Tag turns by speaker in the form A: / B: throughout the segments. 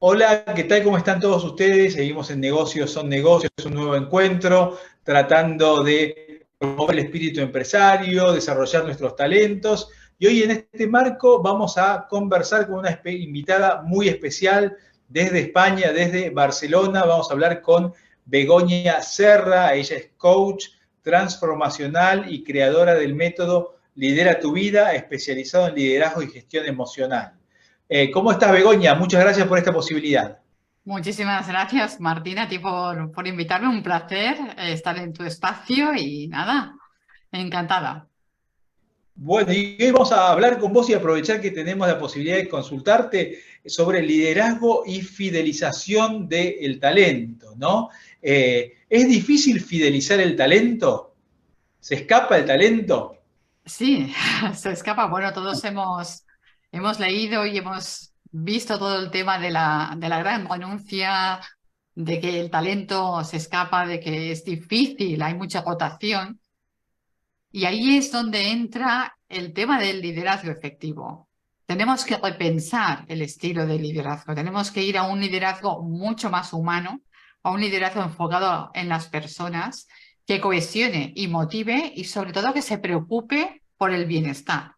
A: Hola, ¿qué tal? ¿Cómo están todos ustedes? Seguimos en Negocios son Negocios, un nuevo encuentro, tratando de promover el espíritu empresario, desarrollar nuestros talentos. Y hoy en este marco vamos a conversar con una invitada muy especial desde España, desde Barcelona. Vamos a hablar con Begoña Serra. Ella es coach transformacional y creadora del método Lidera tu vida, especializado en liderazgo y gestión emocional. ¿Cómo estás, Begoña? Muchas gracias por esta posibilidad.
B: Muchísimas gracias, Martina, a ti por invitarme. Un placer estar en tu espacio y nada, encantada.
A: Bueno, y hoy vamos a hablar con vos y aprovechar que tenemos la posibilidad de consultarte sobre liderazgo y fidelización del talento, ¿no? ¿Es difícil fidelizar el talento? ¿Se escapa el talento?
B: Sí, se escapa. Bueno, todos hemos leído y hemos visto todo el tema de la gran renuncia, de que el talento se escapa, de que es difícil, hay mucha rotación. Y ahí es donde entra el tema del liderazgo efectivo. Tenemos que repensar el estilo de liderazgo. Tenemos que ir a un liderazgo mucho más humano, a un liderazgo enfocado en las personas, que cohesione y motive y sobre todo que se preocupe por el bienestar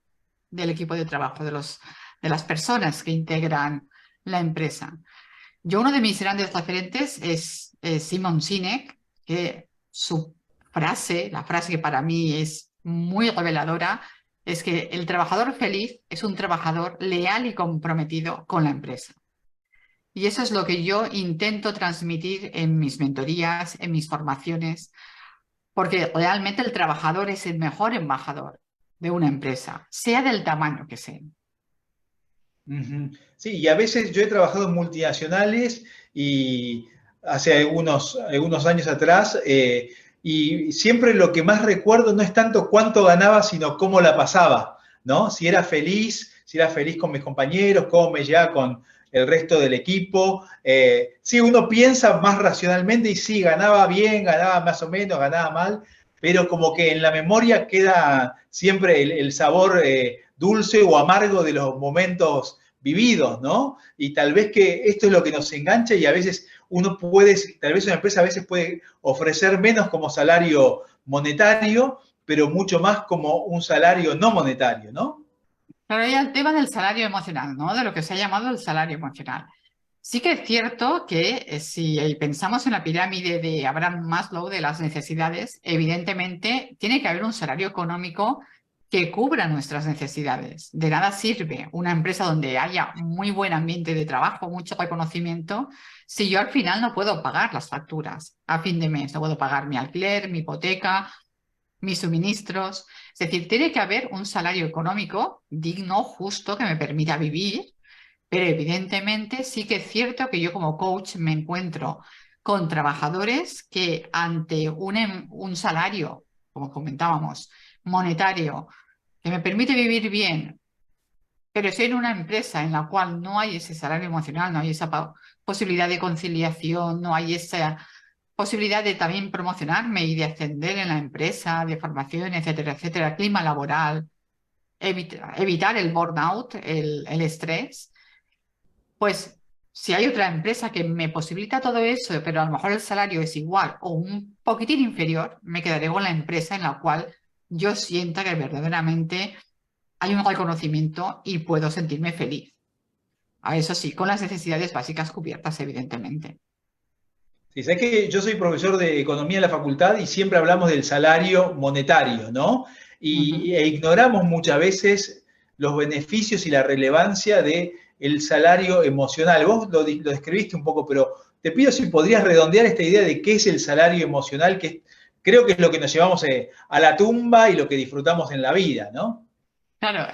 B: del equipo de trabajo, de las personas que integran la empresa. Yo, uno de mis grandes referentes es Simon Sinek, que su frase, la frase que para mí es muy reveladora, es que el trabajador feliz es un trabajador leal y comprometido con la empresa. Y eso es lo que yo intento transmitir en mis mentorías, en mis formaciones, porque realmente el trabajador es el mejor embajador de una empresa, sea del tamaño que sea.
A: Ujú. Sí, y a veces yo he trabajado en multinacionales y hace algunos años atrás, y siempre lo que más recuerdo no es tanto cuánto ganaba, sino cómo la pasaba, ¿no? Si era feliz con mis compañeros, cómo me llevaba con el resto del equipo. Sí, uno piensa más racionalmente y sí, ganaba bien, ganaba más o menos, ganaba mal, pero como que en la memoria queda siempre el sabor dulce o amargo de los momentos vividos, ¿no? Y tal vez que esto es lo que nos engancha y a veces uno puede, tal vez una empresa a veces puede ofrecer menos como salario monetario, pero mucho más como un salario no monetario, ¿no?
B: Pero hay el tema del salario emocional, ¿no? De lo que se ha llamado el salario emocional. Sí que es cierto que si pensamos en la pirámide de Abraham Maslow de las necesidades, evidentemente tiene que haber un salario económico que cubra nuestras necesidades. De nada sirve una empresa donde haya muy buen ambiente de trabajo, mucho reconocimiento, si yo al final no puedo pagar las facturas a fin de mes, no puedo pagar mi alquiler, mi hipoteca, mis suministros. Es decir, tiene que haber un salario económico digno, justo, que me permita vivir, pero evidentemente sí que es cierto que yo como coach me encuentro con trabajadores que ante un salario, como comentábamos, monetario, que me permite vivir bien, pero estoy en una empresa en la cual no hay ese salario emocional, no hay esa posibilidad de conciliación, no hay esa posibilidad de también promocionarme y de ascender en la empresa, de formación, etcétera, etcétera, clima laboral, evitar el burnout, el estrés, pues si hay otra empresa que me posibilita todo eso, pero a lo mejor el salario es igual o un poquitín inferior, me quedaré con la empresa en la cual yo sienta que verdaderamente hay un reconocimiento y puedo sentirme feliz. A eso sí, con las necesidades básicas cubiertas, evidentemente.
A: Sí, sabes que yo soy profesor de economía en la facultad y siempre hablamos del salario monetario, ¿no?
B: Ujú.
A: E ignoramos muchas veces los beneficios y la relevancia del salario emocional. Vos lo describiste un poco, pero te pido si podrías redondear esta idea de qué es el salario emocional, que creo que es lo que nos llevamos a la tumba y lo que disfrutamos en la vida, ¿no?
B: Claro,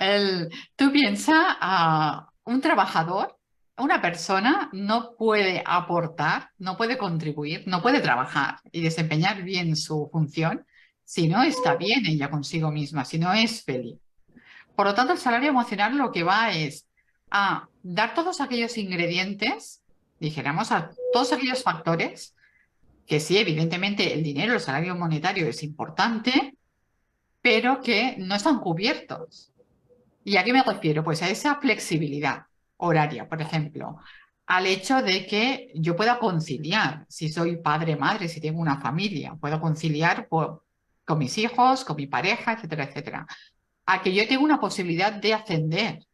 B: tú piensas a un trabajador, una persona no puede aportar, no puede contribuir, no puede trabajar y desempeñar bien su función si no está bien ella consigo misma, si no es feliz. Por lo tanto, el salario emocional lo que va es a dar todos aquellos ingredientes, dijéramos, a todos aquellos factores que sí, evidentemente el dinero, el salario monetario es importante, pero que no están cubiertos. ¿Y a qué me refiero? Pues a esa flexibilidad horaria, por ejemplo. al hecho de que yo pueda conciliar, si soy padre, madre, si tengo una familia, puedo conciliar con mis hijos, con mi pareja, etcétera, etcétera. A que yo tengo una posibilidad de ascender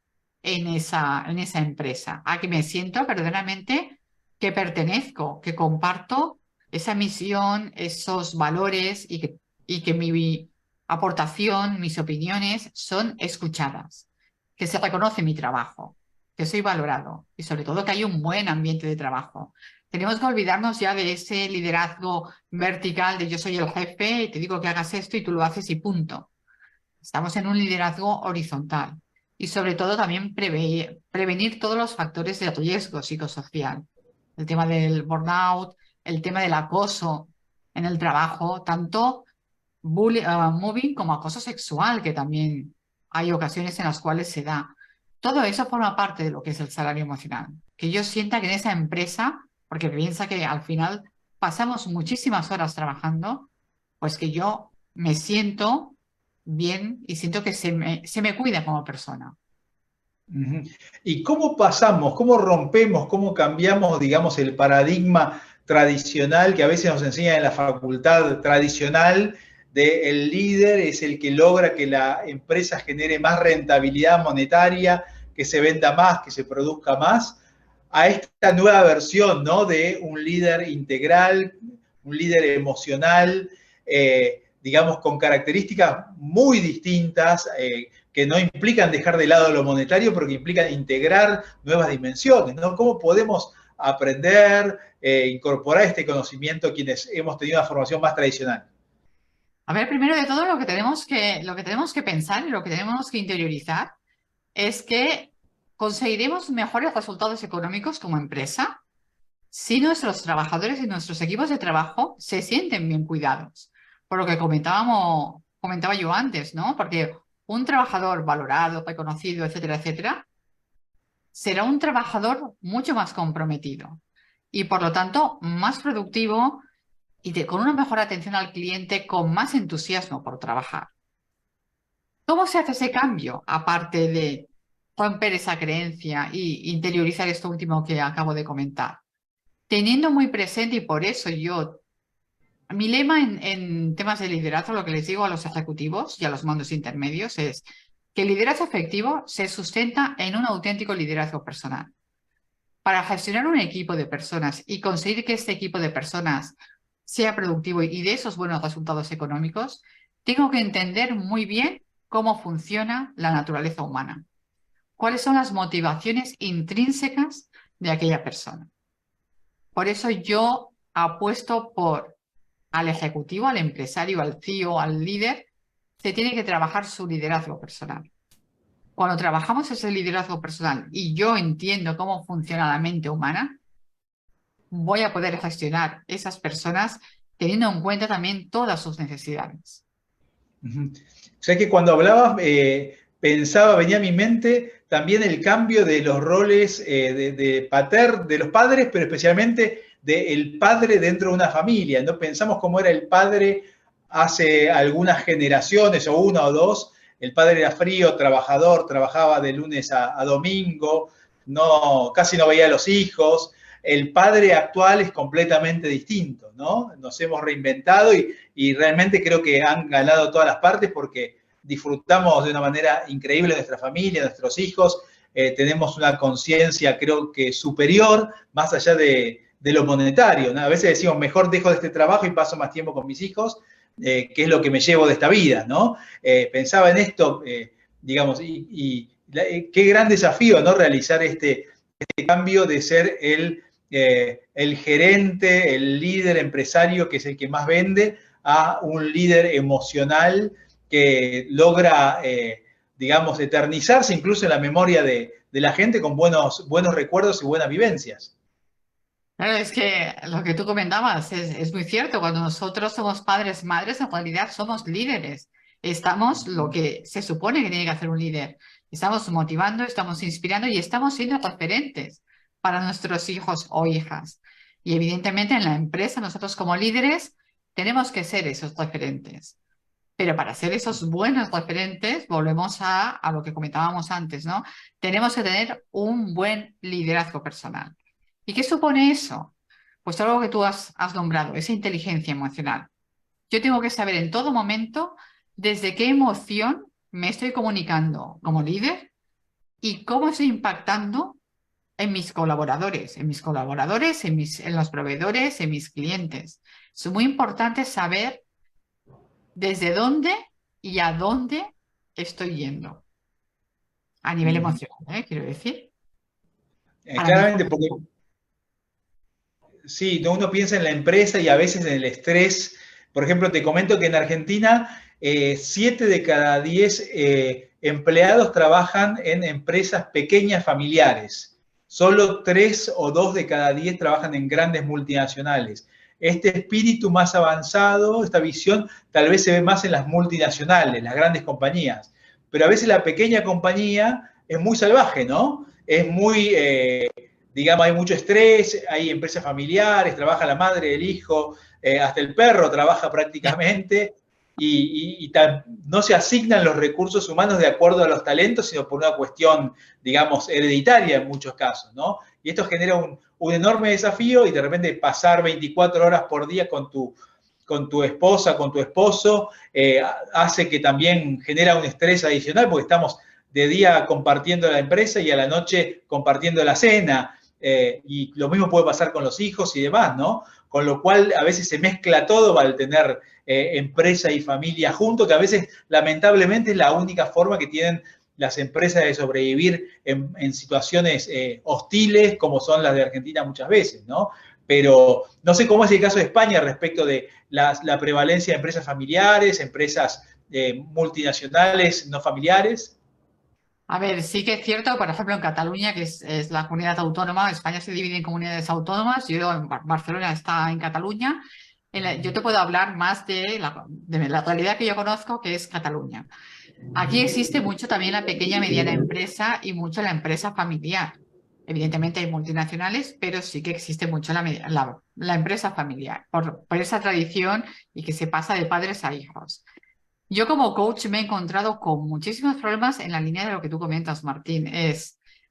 B: en esa empresa, a que me siento verdaderamente que pertenezco, que comparto esa misión, esos valores y que mi aportación, mis opiniones son escuchadas, que se reconoce mi trabajo, que soy valorado y sobre todo que hay un buen ambiente de trabajo. Tenemos que olvidarnos ya de ese liderazgo vertical de yo soy el jefe y te digo que hagas esto y tú lo haces y punto. Estamos en un liderazgo horizontal y sobre todo también prevenir todos los factores de riesgo psicosocial. El tema del burnout, el tema del acoso en el trabajo, tanto mobbing como acoso sexual, que también hay ocasiones en las cuales se da. Todo eso forma parte de lo que es el salario emocional. Que yo sienta que en esa empresa, porque piensa que al final pasamos muchísimas horas trabajando, pues que yo me siento bien y siento que se me cuida como persona.
A: Ujú. ¿Y cómo pasamos, cómo rompemos, cómo cambiamos, digamos, el paradigma tradicional que a veces nos enseñan en la facultad tradicional de el líder es el que logra que la empresa genere más rentabilidad monetaria, que se venda más, que se produzca más, a esta nueva versión, ¿no? De un líder integral, un líder emocional, digamos, con características muy distintas, que no implican dejar de lado lo monetario, pero que implican integrar nuevas dimensiones, ¿no? ¿Cómo podemos aprender, incorporar este conocimiento quienes hemos tenido una formación más tradicional?
B: A ver, primero de todo, lo que tenemos que pensar y lo que tenemos que interiorizar es que conseguiremos mejores resultados económicos como empresa si nuestros trabajadores y nuestros equipos de trabajo se sienten bien cuidados. Por lo que comentaba yo antes, ¿no? Porque un trabajador valorado, reconocido, etcétera, etcétera, será un trabajador mucho más comprometido y por lo tanto más productivo y con una mejor atención al cliente, con más entusiasmo por trabajar. ¿Cómo se hace ese cambio? Aparte de romper esa creencia y interiorizar esto último que acabo de comentar. Teniendo muy presente, y por eso mi lema en temas de liderazgo, lo que les digo a los ejecutivos y a los mandos intermedios es que el liderazgo efectivo se sustenta en un auténtico liderazgo personal. Para gestionar un equipo de personas y conseguir que este equipo de personas sea productivo y dé esos buenos resultados económicos, tengo que entender muy bien cómo funciona la naturaleza humana, cuáles son las motivaciones intrínsecas de aquella persona. Por eso yo apuesto por al ejecutivo, al empresario, al CEO, al líder, se tiene que trabajar su liderazgo personal. Cuando trabajamos ese liderazgo personal y yo entiendo cómo funciona la mente humana, voy a poder gestionar esas personas teniendo en cuenta también todas sus necesidades.
A: Uh-huh. O sea que cuando hablabas, pensaba, venía a mi mente también el cambio de los roles de los padres, pero especialmente del padre dentro de una familia, ¿no? Pensamos cómo era el padre hace algunas generaciones, o una o dos. El padre era frío, trabajador, trabajaba de lunes a domingo, no, casi no veía a los hijos. El padre actual es completamente distinto, ¿no? Nos hemos reinventado y realmente creo que han ganado todas las partes porque disfrutamos de una manera increíble de nuestra familia, de nuestros hijos, tenemos una conciencia creo que superior, más allá de lo monetario, ¿no? A veces decimos, mejor dejo de este trabajo y paso más tiempo con mis hijos, que es lo que me llevo de esta vida, ¿no? Pensaba en esto, digamos, qué gran desafío, ¿no? Realizar este cambio de ser el gerente, el líder empresario, que es el que más vende, a un líder emocional que logra, digamos, eternizarse incluso en la memoria de la gente con buenos recuerdos y buenas vivencias.
B: Claro, es que lo que tú comentabas es muy cierto. Cuando nosotros somos padres, madres, en realidad somos líderes. Estamos lo que se supone que tiene que hacer un líder. Estamos motivando, estamos inspirando y estamos siendo referentes para nuestros hijos o hijas. Y evidentemente en la empresa, nosotros como líderes tenemos que ser esos referentes. Pero para ser esos buenos referentes, volvemos a lo que comentábamos antes, ¿no? Tenemos que tener un buen liderazgo personal. ¿Y qué supone eso? Pues algo que tú has nombrado, esa inteligencia emocional. Yo tengo que saber en todo momento desde qué emoción me estoy comunicando como líder y cómo estoy impactando en los proveedores, en mis clientes. Es muy importante saber desde dónde y a dónde estoy yendo a nivel
A: Ujú.
B: emocional, quiero decir, para
A: Claramente,
B: mejorar.
A: porque sí, uno piensa en la empresa y a veces en el estrés. Por ejemplo, te comento que en Argentina 7 de cada 10 empleados trabajan en empresas pequeñas familiares. Solo 3 o 2 de cada 10 trabajan en grandes multinacionales. Este espíritu más avanzado, esta visión, tal vez se ve más en las multinacionales, las grandes compañías. Pero a veces la pequeña compañía es muy salvaje, ¿no? Es muy digamos, hay mucho estrés, hay empresas familiares, trabaja la madre, el hijo, hasta el perro trabaja prácticamente, no se asignan los recursos humanos de acuerdo a los talentos, sino por una cuestión, digamos, hereditaria en muchos casos, ¿no? Y esto genera un enorme desafío y de repente pasar 24 horas por día con tu esposa, con tu esposo, hace que también genera un estrés adicional porque estamos de día compartiendo la empresa y a la noche compartiendo la cena. Y lo mismo puede pasar con los hijos y demás, ¿no? Con lo cual a veces se mezcla todo al tener empresa y familia juntos, que a veces lamentablemente es la única forma que tienen las empresas de sobrevivir en situaciones hostiles como son las de Argentina muchas veces, ¿no? Pero no sé cómo es el caso de España respecto de la prevalencia de empresas familiares, empresas multinacionales, no familiares.
B: A ver, sí que es cierto, por ejemplo, en Cataluña, que es la comunidad autónoma, España se divide en comunidades autónomas, yo en Barcelona está en Cataluña, yo te puedo hablar más de la realidad que yo conozco, que es Cataluña. Aquí existe mucho también la pequeña y mediana empresa y mucho la empresa familiar. Evidentemente hay multinacionales, pero sí que existe mucho la empresa familiar, por esa tradición y que se pasa de padres a hijos. Yo como coach me he encontrado con muchísimos problemas en la línea de lo que tú comentas, Martín.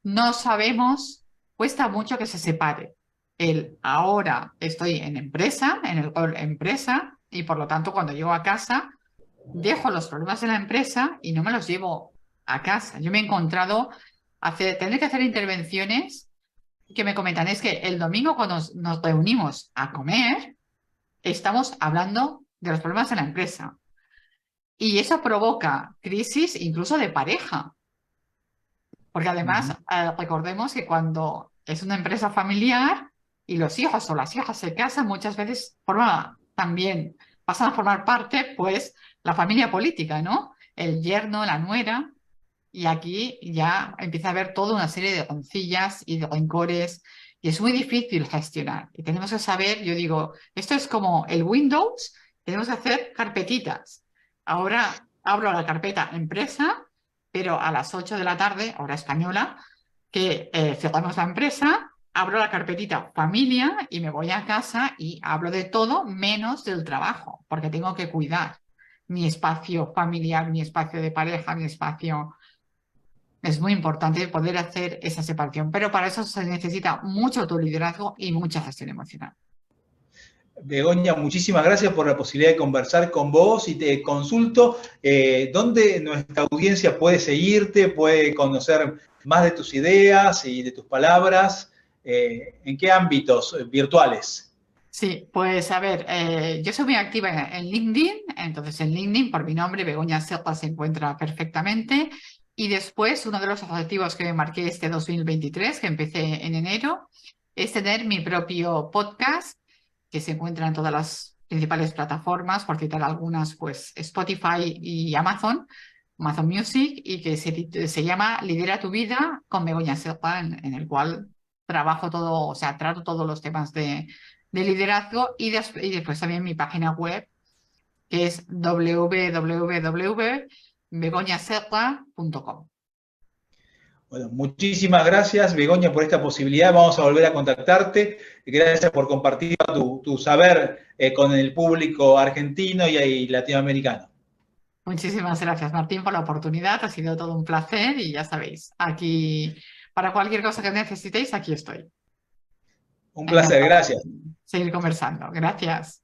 B: No sabemos, cuesta mucho que se separe. El ahora estoy en empresa, en el rol empresa, y por lo tanto cuando llego a casa dejo los problemas de la empresa y no me los llevo a casa. Yo me he encontrado tener que hacer intervenciones que me comentan, es que el domingo cuando nos reunimos a comer, estamos hablando de los problemas de la empresa. Y eso provoca crisis incluso de pareja, porque además recordemos que cuando es una empresa familiar y los hijos o las hijas se casan, muchas veces también pasan a formar parte, pues, la familia política, ¿no? El yerno, la nuera, y aquí ya empieza a haber toda una serie de rencillas y de rencores, y es muy difícil gestionar. Y tenemos que saber, yo digo, esto es como el Windows, tenemos que hacer carpetitas. Ahora abro la carpeta empresa, pero a las 8 de la tarde, hora española, que cerramos la empresa, abro la carpetita familia y me voy a casa y hablo de todo menos del trabajo, porque tengo que cuidar mi espacio familiar, mi espacio de pareja, mi espacio. Es muy importante poder hacer esa separación, pero para eso se necesita mucho autoliderazgo y mucha gestión emocional.
A: Begoña, muchísimas gracias por la posibilidad de conversar con vos y te consulto dónde nuestra audiencia puede seguirte, puede conocer más de tus ideas y de tus palabras, en qué ámbitos virtuales.
B: Sí, pues a ver, yo soy muy activa en LinkedIn, entonces en LinkedIn por mi nombre, Begoña Serra, se encuentra perfectamente. Y después, uno de los objetivos que me marqué este 2023, que empecé en enero, es tener mi propio podcast, que se encuentra en todas las principales plataformas, por citar algunas, pues Spotify y Amazon Music, y que se llama Lidera tu vida con Begoña Serra, en el cual trabajo todo, o sea, trato todos los temas de liderazgo y después también mi página web que es www.begoñaserra.com.
A: Bueno, muchísimas gracias, Begoña, por esta posibilidad. Vamos a volver a contactarte. Gracias por compartir tu saber con el público argentino y latinoamericano.
B: Muchísimas gracias, Martín, por la oportunidad. Ha sido todo un placer y ya sabéis, aquí para cualquier cosa que necesitéis, aquí estoy.
A: Un placer,
B: Encantado
A: gracias.
B: de seguir conversando. Gracias.